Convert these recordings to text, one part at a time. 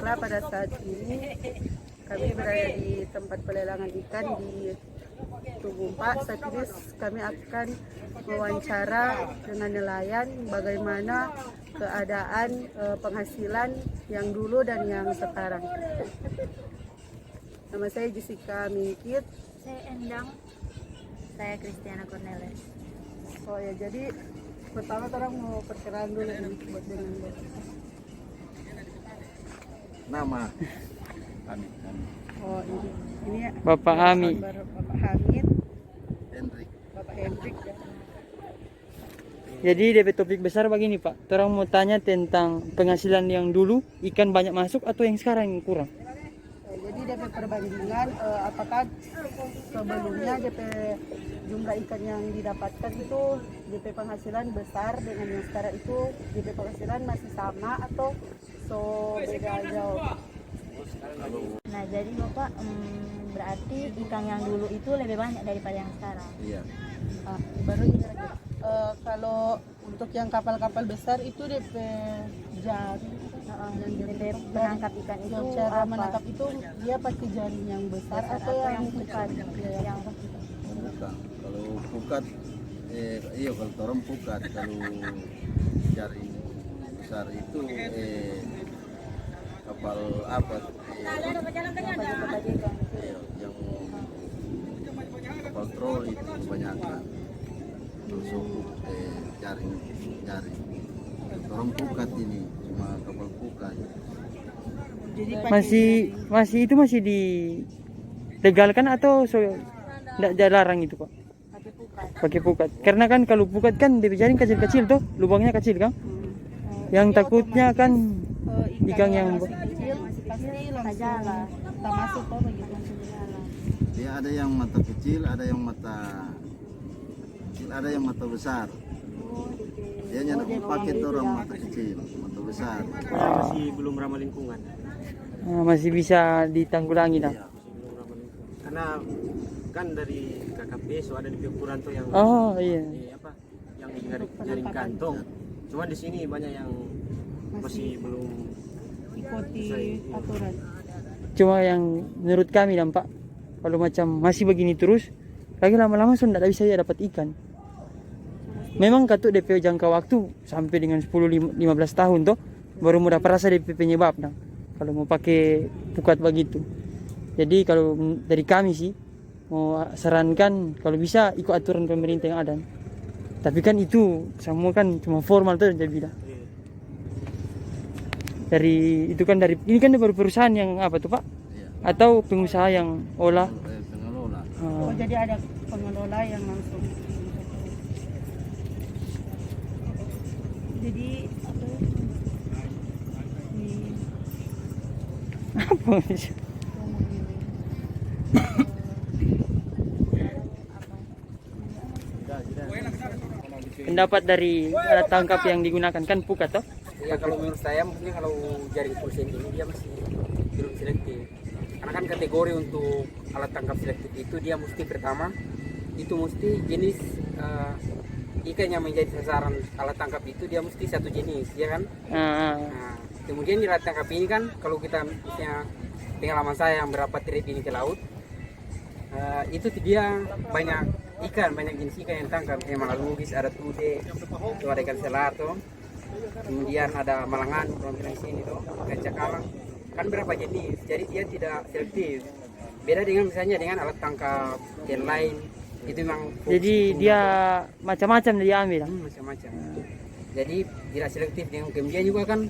karena pada saat ini kami berada di tempat pelelangan ikan di Tugumpa. Saat ini kami akan mewawancara dengan nelayan bagaimana keadaan penghasilan yang dulu dan yang sekarang. Nama saya Jessica Mingkit. Saya Endang. Saya Christiana Cornelis. Oh ya, jadi pertama orang mau perkenalan dulu nih buat dengan nama Hamid. Oh ini ya, Bapak Hamid. Bapak Hamid, Hendrik. Bapak Hendrik ya. Jadi DP topik besar begini Pak, orang mau tanya tentang penghasilan yang dulu ikan banyak masuk atau yang sekarang yang kurang. Jadi DP perbandingan apakah sebelumnya DP jumlah ikan yang didapatkan itu DP penghasilan besar dengan yang sekarang itu DP penghasilan masih sama atau beda jauh? Nah, jadi Bapak berarti ikan yang dulu itu lebih banyak daripada yang sekarang. Iya. Baru ini kalau untuk yang kapal-kapal besar itu DP jaring yang DP menangkap ikan itu yang cara apa? menangkap itu dia pakai jaring yang besar atau yang bukan? Yang Bukan. Kalau pukat, iya kalau torong pukat. Kalau jaring besar itu kapal apa? Yang kapal troll itu kebanyakan. Terus jaring. Torong pukat ini cuma kapal pukat. jadi Masih itu masih dilegalkan atau tidak dilarang itu Pak? pakai pukat. Pakai pukat. Karena kan kalau pukat kan DP jaring kecil-kecil tuh, lubangnya kecil kan? Yang takutnya kan ikan yang masih kecil pasti langsung tak masuk kok begitu langsung jalan. Dia ada yang mata kecil, ada yang mata kecil, ada yang mata besar. Dia hanya pakai orang mata kecil, mata besar. Masih belum ramah lingkungan. Masih bisa ditanggulangi dah. Iya. Belum ramah lingkungan. Karena kan dari KKP so ada di ukuran tuh yang Oh iya. apa? Yang jaring kantong. Cuma di sini banyak yang masih belum Ikuti aturan. Cuma yang menurut kami dampak kalau macam masih begini terus, lagi lama-lama sudah tidak bisa ya dapat ikan. Memang katuk DP jangka waktu sampai dengan 10-15 tahun toh baru mudah perasa DP penyebab nah. Kalau mau pakai pukat begitu. Jadi kalau dari kami sih mau sarankan kalau bisa ikut aturan pemerintah yang ada. Tapi kan itu semua kan cuma formal tuh jadi bilang. Dari itu kan dari ini kan baru perusahaan yang apa tuh Pak? Iya. Atau pengusaha yang olah. Pengelola. Oh, jadi ada pengelola yang langsung. Jadi apa? Apa? Pendapat dari alat tangkap yang digunakan kan pukat toh? Ya kalau menurut saya mungkin kalau jaring pulsen ini dia masih belum selektif. Karena kan kategori untuk alat tangkap selektif itu dia mesti pertama itu mesti jenis ikan yang menjadi sasaran alat tangkap itu dia mesti satu jenis, ya kan? Nah, kemudian di alat tangkap ini kan kalau kita misalnya pengalaman saya yang berapa trip ini ke laut itu dia banyak jenis ikan yang tangkap. Malalugis, ada tude, itu ada ikan selar tuh. Kemudian ada malangan di sini tuh, ikan cakalang. Kan berapa jenis, jadi dia tidak selektif. Beda dengan misalnya dengan alat tangkap yang lain itu memang. Jadi dia macam-macam dia ambil. Macam-macam. Jadi tidak selektif. Dengan kemudian juga kan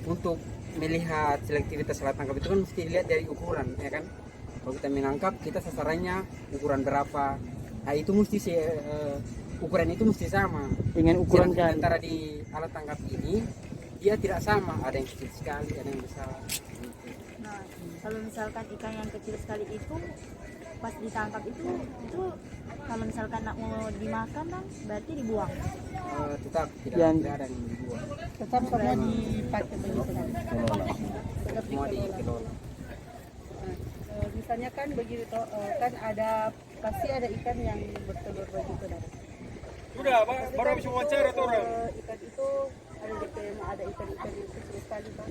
untuk melihat selektivitas alat tangkap itu kan mesti dilihat dari ukuran, ya kan? Kalau kita menangkap, kita sasarannya ukuran berapa? Nah itu mesti ukuran itu mesti sama Dengan ukuran jaring. Antara di alat tangkap ini dia tidak sama, ada yang kecil sekali, ada yang besar. Nah, kalau misalkan ikan yang kecil sekali itu pas ditangkap itu kalau misalkan nak mau dimakan kan berarti dibuang. Tetap tidak ada yang dibuang, Tetap semua dipakai begitu kan. Tetap semua dikelola. dikelola. Misalnya kan begitu toh, kan ada pasti ada ikan yang bertelur begitu kan. Udah, baru habis wawancara tuh orang. Ikan itu ada ikan yang kecil sekali toh.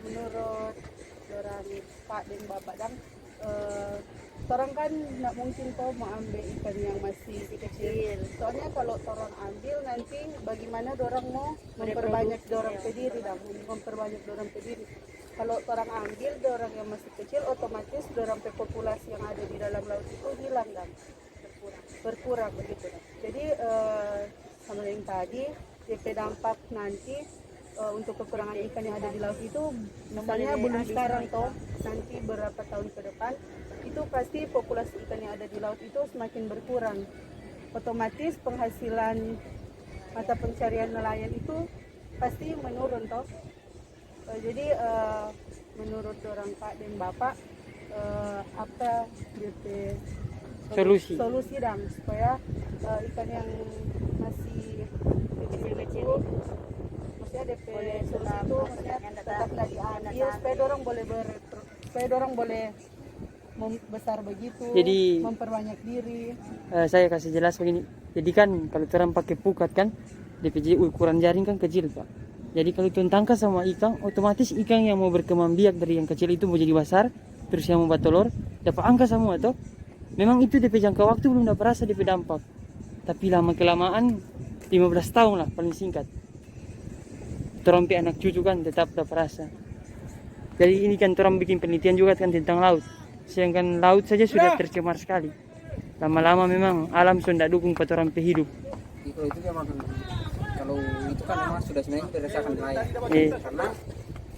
menurut orang Pak dan Bapak dan orang kan nggak mungkin toh mau ambil ikan yang masih kecil. Soalnya kalau orang ambil nanti bagaimana orang mau memperbanyak orang pediri dan memperbanyak orang pediri. Kalau orang ambil orang yang masih kecil, otomatis orang populasi yang ada di dalam laut itu hilang dan berkurang begitu. Jadi sama yang tadi, DP dampak nanti untuk kekurangan ikan yang ada di laut itu, misalnya belum sekarang toh, nanti berapa tahun ke depan, itu pasti populasi ikan yang ada di laut itu semakin berkurang. Otomatis penghasilan mata pencarian nelayan itu pasti menurun toh. Jadi menurut orang Pak dan Bapak apa DP solusi dong supaya ikan yang masih kecil-kecil maksudnya DP solusi itu maksudnya tetap nggak diambil supaya dorong boleh besar begitu, Jadi memperbanyak diri. Saya kasih jelas begini. Jadi kan kalau orang pakai pukat kan DPJ ukuran jaring kan kecil Pak. Jadi kalau tuan tangkap sama ikan, otomatis ikan yang mau berkembang biak dari yang kecil itu mau jadi besar, terus yang mau batolor dapat angka semua toh. Memang itu DP jangka waktu belum dapat rasa DP dampak. Tapi lama kelamaan 15 tahun lah paling singkat. Terompi anak cucu kan tetap dapat rasa. Jadi ini kan orang bikin penelitian juga kan tentang laut. Sedangkan laut saja sudah tercemar sekali. Lama-lama memang alam sudah dukung buat orang hidup. Kalau itu memang kalau itu kan memang sudah sebenarnya berdasarkan nelayan. Karena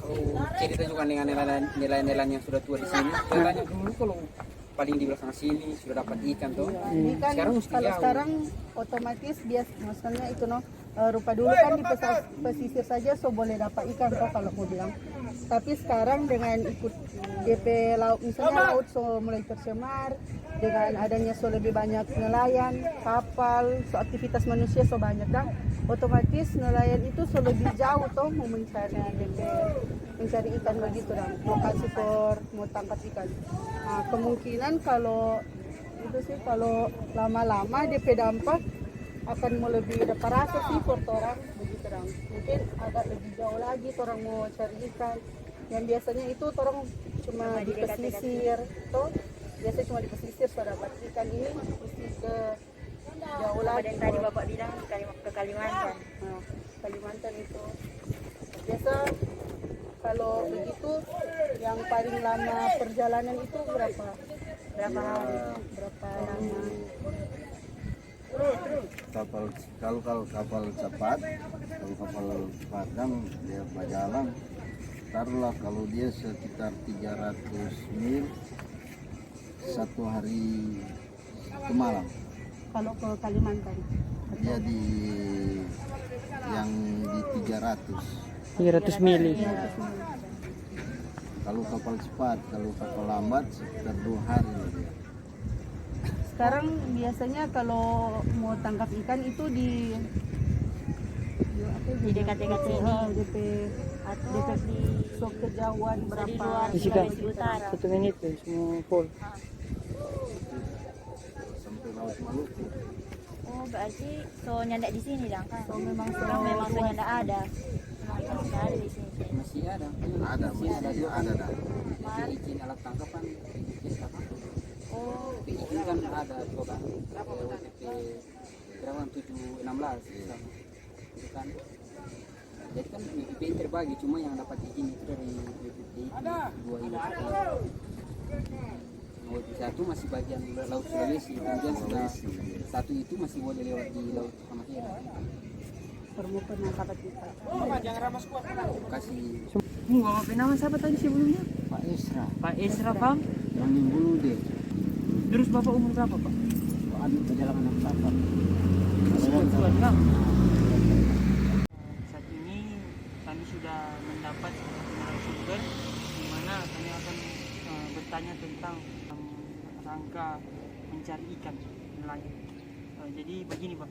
kalau cerita juga dengan nelayan-nelayan yang sudah tua di sini, nelayan dulu kalau paling di belakang sini sudah dapat ikan tuh. Ini kan Sekarang mesti kalau jauh. sekarang otomatis maksudnya itu rupa dulu kan di pesisir saja so boleh dapat ikan toh kalau mau bilang. Tapi sekarang dengan ikut DP laut misalnya laut so mulai tercemar dengan adanya so lebih banyak nelayan, kapal, so aktivitas manusia so banyak dan otomatis nelayan itu so lebih jauh toh mau mencari ikan begitu dan lokasi mau tangkap ikan. Nah, kemungkinan kalau itu sih kalau lama-lama DP dampak akan mau lebih dapat rasa sih for orang begitu dong. Mungkin agak lebih jauh lagi orang mau cari ikan. Yang biasanya itu orang cuma di pesisir, toh biasanya cuma di pesisir so dapat ikan ini mesti ke jauh lagi. Dan tadi Bapak bilang ke Kalimantan. Nah, Kalimantan itu biasa kalau begitu yang paling lama perjalanan itu berapa hari? Berapa lama? Kalau kapal cepat kan dia berjalan taruhlah kalau dia sekitar 300 mil satu hari semalam. Kalau ke Kalimantan Dia yang di 300 mili. kalau kapal cepat, kalau kapal lambat sekitar 2 hari lah dia. sekarang biasanya kalau mau tangkap ikan itu di dekat-dekat sini DP atau di so kejauhan di berapa luar Isi kan Sulawesi Utara. 1 menit tuh semua full. Sampai laut Maluku. Oh berarti so nyandak di sini dong kan? so memang so Memang so nyandak ada. Memang ikan sudah ada di sini. Masih ada. Masih ada dah. Jadi izin alat tangkapan bisa kan? Oh Izin kan ada coba. WTP berapa 716 sama. Itu kan. Jadi kan WTP terbagi cuma yang dapat izin itu dari WTP itu 2 ini. Satu masih bagian laut Sulawesi, kemudian sudah satu itu masih boleh lewat di laut Halmahera. permukaan penangkapan kita. Kasih Ini Bapak nama siapa tadi sebelumnya? Pak Esra, Pak Esra Pam. yang Nimbulu deh. Terus Bapak umur berapa Pak? Ada perjalanan 68. Masih kuat Kang. Saat ini kami sudah mendapat narasumber di mana kami akan bertanya tentang rangka mencari ikan nelayan. Jadi begini Pak,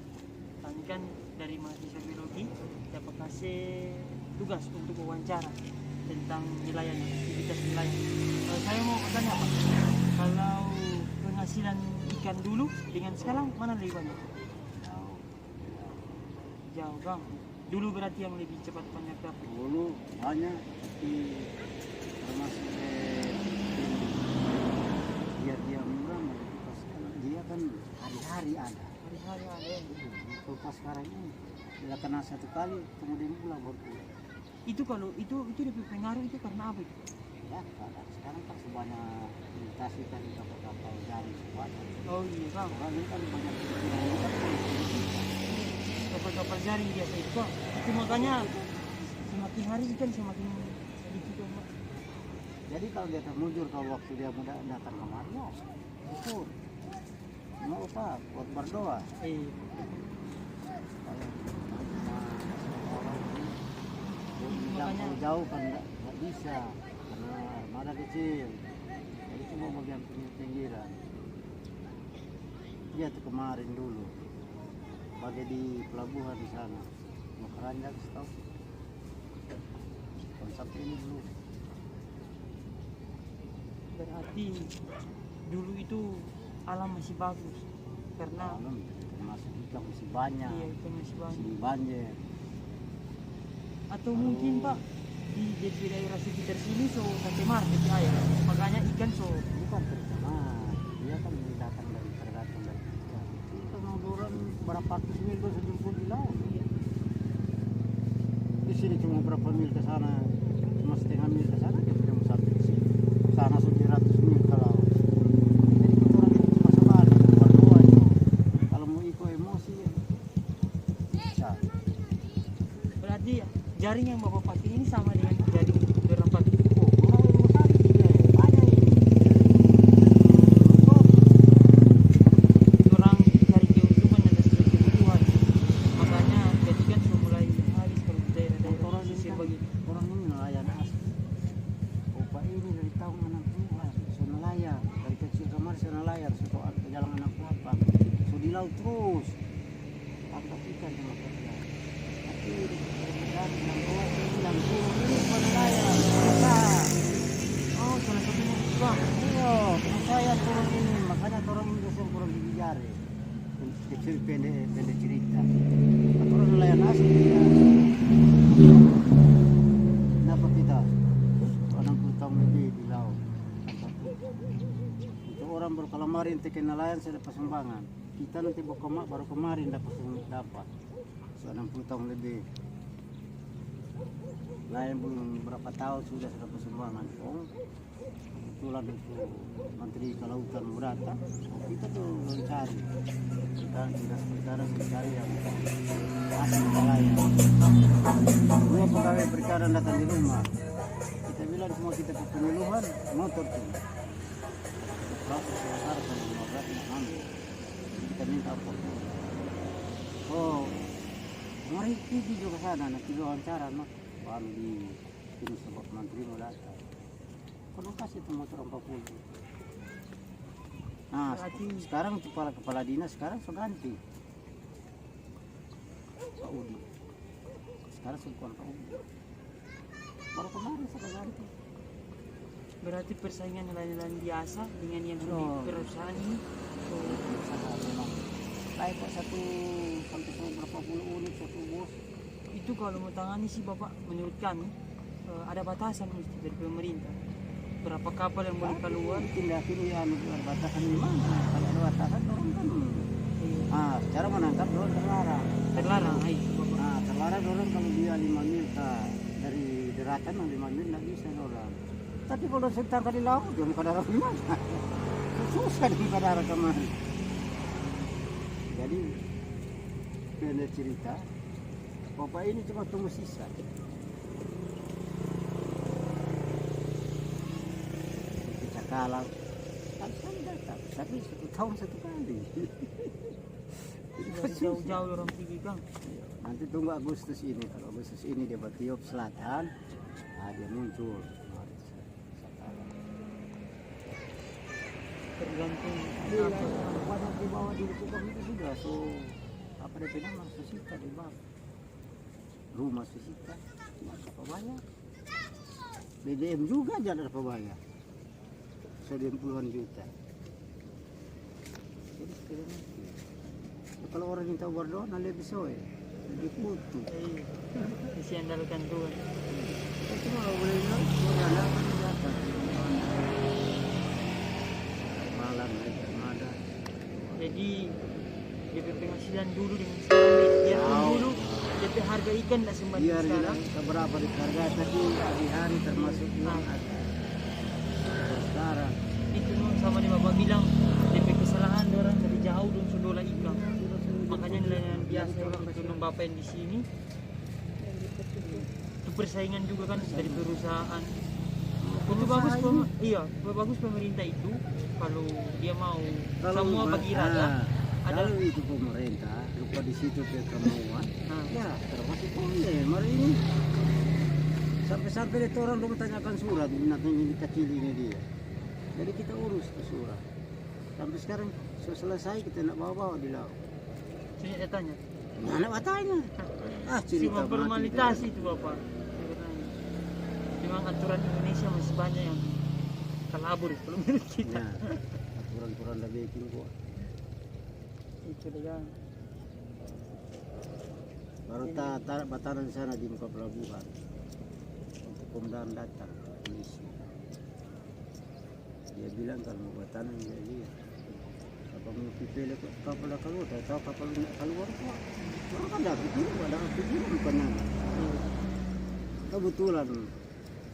kami kan dari mahasiswa biologi dapat kasih tugas untuk wawancara tentang nelayan, aktivitas nelayan. Saya mau bertanya Pak, kalau penghasilan ikan dulu dengan sekarang mana lebih banyak? Jauh Bang. Dulu berarti yang lebih cepat banyak dapat. Dulu banyak, tapi termasuk biar dia murah, pas dia kan hari-hari ada. Hari-hari ada. Kalau pas sekarang ini dia kena satu kali, kemudian pulang baru pulang. Itu kalau itu lebih pengaruh itu karena apa itu? Ya, sekarang kan sebanyak imitasi kan kapal-kapal jaring sebanyak. Oh iya bang, Orang ini kan banyak ini kan politik. kapal-kapal jaring biasa itu bang. Itu makanya semakin hari ikan semakin sedikit bang. Jadi kalau dia termujur kalau waktu dia muda datang kemari, ya itu mau apa? Buat berdoa. Kalau orang ini Makanya jauh kan nggak bisa karena armada kecil. Jadi cuma bagian pinggiran. Dia tuh kemarin dulu pakai di pelabuhan di sana mau keranjang stop konsep ini dulu. berarti dulu itu alam masih bagus karena Malam termasuk ikan masih banyak, iya ikan masih banyak. masih banjir. Atau mungkin pak di daerah sekitar sini so sampai market ya, makanya ikan so Bukan terjemah, dia kan datang dari tergantung dari ikan. Itu mau orang berapa ratus mil bisa jemput di laut. Di sini cuma berapa mil ke sana, cuma setengah mil ke sana dia sudah sampai di sini. Sana sudah 100 mil ke laut. Jadi kita orang cuma sebalik, berdoa itu. Kalau mau ikut emosi ya bisa. berarti jaring yang bapak pakai ini sama dengan jaring orang pakai. Oh, orang mau cari dia banyak ini. Orang cari keuntungan dan sesuai kebutuhan, makanya jadi kan sudah mulai habis kalau di daerah-daerah Orang ini pesisir kan, begini. orang ini nelayan asli. Opa ini dari tahun 60-an, saya nelayan. Dari kecil kemarin saya nelayan, saya jalan anak apa. So di laut terus. Tangkap ikan sama kerja. Tapi dari 60 ini bukan nelayan. Usaha. Oh salah satunya itu bang. Iya, saya turun ini. Makanya orang ini biasa kurang gigi jari. Kecil pendek cerita. Orang nelayan asli ya. Kenapa kita 60 tahun lebih di laut? Itu orang baru kemarin tekan nelayan saya dapat sumbangan. Kita nanti baru kemarin dapat. So, 60 tahun lebih. Nelayan belum berapa tahun sudah saya dapat sumbangan. Oh, kebetulan itu Menteri Kelautan mau datang. Oh, kita tuh mencari. Kita sekarang mencari yang asli nelayan. Dua pegawai perikanan datang di rumah. Kita bilang semua kita ke penyuluhan motor tuh. Proses besar kan 15 ambil. Kita minta apa? Oh, mari pergi juga ke sana. Nanti wawancara no. Baru di ini sebab menteri mau datang. Kalau kasih itu motor 40. Nah, sekarang kepala dinas sekarang sudah ganti. Pak Udi. Sekarang bukan Pak Udi. Baru kemarin sudah ganti. Berarti persaingan nelayan-nelayan biasa dengan yang di Oh. perusahaan ini. So, Usaha memang. Baik kok satu sampai berapa puluh unit satu bos. itu kalau mau tangani sih bapak menurut kami ada batasan mesti dari pemerintah. Berapa kapal yang boleh keluar? Tindakin ya batasan di mana? Kalau ada batasan orang kan. Ah, cara menangkap orang terlarang. Terlarang, hai bapak. Nah, terlarang orang kalau dia 5 mil dari daratan 5 mil nggak bisa orang. Tapi kalau saya tangkap di laut, dia mau ke darat gimana? Susah dia ke darat kemana? Jadi, pendek cerita, Bapak ini cuma tunggu sisa. Kita kalah, kan datang, tapi 1 tahun 1 kali. Dari jauh-jauh orang pergi bang. Nanti tunggu Agustus ini, kalau Agustus ini dia Batiop Selatan, nah dia muncul. Tergantung Iya, apa. banyak di bawah di Kupang itu sudah, so apa dia nama Susita di bawah. Rumah Susita, apa bayar? BBM juga jangan apa bayar. So dia puluhan juta. Jadi sekarang kalau orang yang tahu berdoa, nah lebih soe. diputus. Isi andalkan Tuhan. Kita cuma boleh lihat, boleh ada apa di atas. Malam mereka ada. Jadi DP penghasilan dulu dengan sekarang biar dulu DP harga ikan tidak sembari Biar sekarang. seberapa dihargai tadi hari-hari termasuk yang ada. Sekarang Itu nun sama nih bapak bilang DP kesalahan orang dari jauh dan sudola ikan. Makanya nelayan biasa orang ketemu bapak yang di sini. Itu persaingan juga kan dari perusahaan. Itu bagus iya, bagus pemerintah itu kalau dia mau semua bagi rata. Kalau itu pemerintah lupa di situ ke kemauan, ya termasuk boleh. Mari ini sampai-sampai itu orang dong tanyakan surat binatang ini kecil ini dia. Jadi kita urus ke surat. Sampai sekarang selesai kita nak bawa di laut. Sini saya tanya. Mana batanya? Cerita Cuma formalitas itu bapak. Sebenarnya. Memang aturan Indonesia masih banyak yang kalabur kalau menurut kita. Ya, aturan-aturan dah bikin kok. Itu dia. Baru tarik bataran di sana di muka pelabuhan untuk komandan datang polisi. Dia bilang kalau mau bataran dia lihat. Apa mau pilih kapal dah keluar, tahu kapal nak keluar kok. Orang kan dah pikiran bukan nama. Kebetulan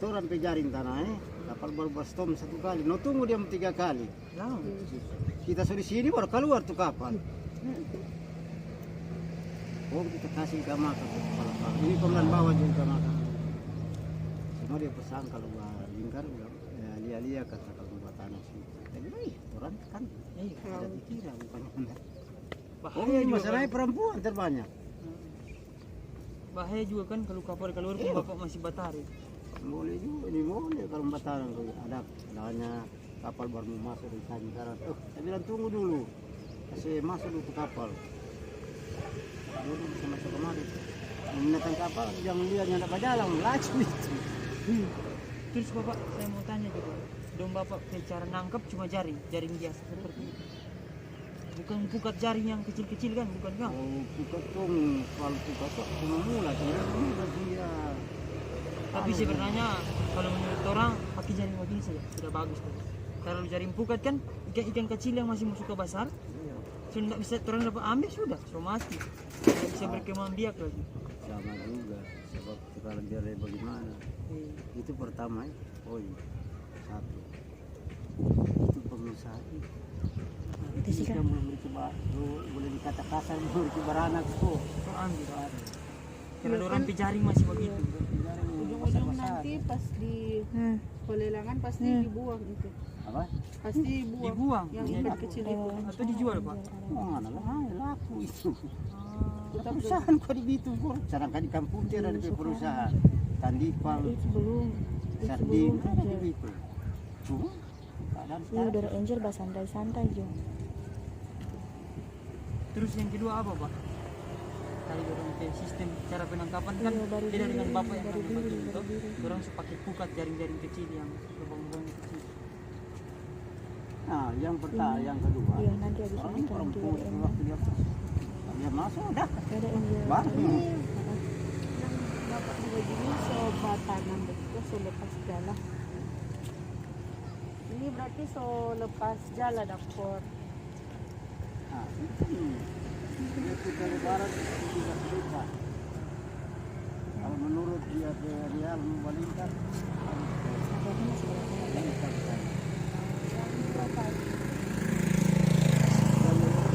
orang pejaring tanah kapal baru berstom 1 kali. No tunggu dia 3 kali. Lama. Kita sudah sini baru keluar tuh kapal. Oh kita kasih ke makan kepala kapal. Ini komandan bawa juga ke makan. Semua dia pesan kalau lingkar bilang ya lia kata kalau buat tanah sih. Tapi orang kan ada pikiran bukan mana. Bahaya juga masalahnya kan. perempuan terbanyak. Bahaya juga kan kalau kapal keluar pun bapak masih batari. Boleh juga, ini boleh kalau bataran ada hanya kapal baru mau masuk di sana sekarang. Saya bilang tunggu dulu, kasih masuk dulu kapal. Dulu bisa masuk kemari. Menatang kapal jangan lihat yang dapat jalan laju itu. Terus bapak saya mau tanya juga. Dong bapak cara nangkap cuma jaring biasa seperti itu. Bukan pukat jaring yang kecil-kecil kan, bukan kan? Oh, pukat tong kalau pukat tuh cuma mula tidak dia. Tapi sebenarnya kalau menurut orang pakai jaring begini saja sudah bagus tuh. Kalau jaring pukat kan ikan-ikan kecil yang masih masuk ke besar, sudah tidak bisa orang dapat ambil sudah mati. Tidak bisa berkembang biak lagi. Sama juga sebab kalau dia bagaimana itu pertama satu itu pengusaha itu sih kan boleh dikata kasar memiliki beranak tuh ambil karena orang jaring masih begitu. Ujung-ujung nanti pas di pelelangan pasti dibuang itu. Apa? Pasti dibuang. Yang ikan kecil itu. Atau dijual pak? Mana laku itu. Perusahaan kok di Bitung kok. Sedangkan di kampung dia ada perusahaan. Tandipang, sardin ada di Bitung. Cuma keadaan Ya udah Angel bah santai-santai Jo. Terus yang kedua apa pak? Tadi orang ke sistem cara penangkapan kan beda dengan bapak yang kami pakai itu. Orang pakai pukat jaring-jaring kecil yang lubang-lubang kecil. Nah, yang pertama, yang kedua. Iya nanti habis Orang ini kan perempuan waktu dia masuk udah. ada Angel. Baru. Bapak juga gini so tanam betul so lepas jalan. Ini berarti so lepas jalan dapur. Nah, dia kita lebaran tidak bisa. Kalau menurut dia ke Real membalikan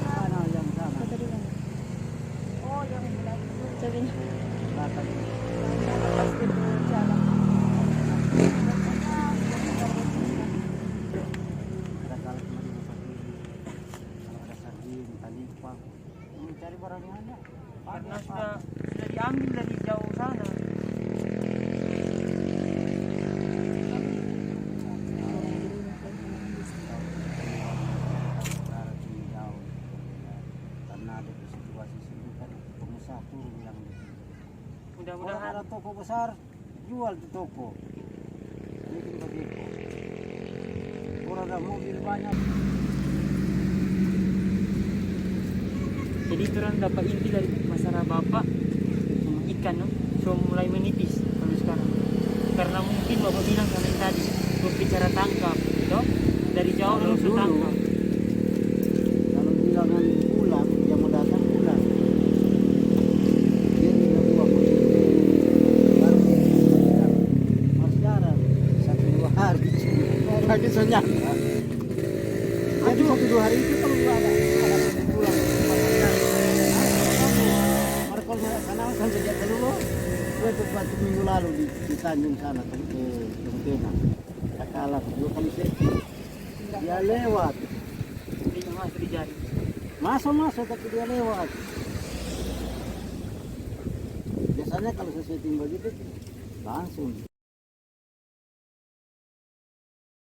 mana yang sana Oh, yang bilang Coba belakang lepas di jalan. ada kalau kemarin kalau ada sardin talipang mencari barang yang ada Karena sudah diambil dari jauh sana. karena ada situasi sini kan pengusaha turun yang kalau Mudah-mudahan ada toko besar jual di toko bikin begitu kalau ada mobil banyak jadi orang dapat inti dari masalah bapak ikan, no? So mulai menipis kalau sekarang. Karena mungkin bapak bilang kami tadi untuk cara tangkap, no? Dari jauh Kalau langsung dulu, tangkap. kalau bilangan pulang, yang mau datang pulang. Dia tinggal 2 menit. Baru dia bilang, Mas jarang 1-2 hari. Lagi senyangka. Jadi 1-2 hari itu kalau nggak ada pulang. Markol sana kan sejak dulu. Gue tuh 1 minggu lalu di Tanjung sana ke Tena. Tak kalah 2 kali setting. Dia lewat. Ini masuk di jari. Masuk tapi dia lewat. Biasanya kalau saya setting begitu langsung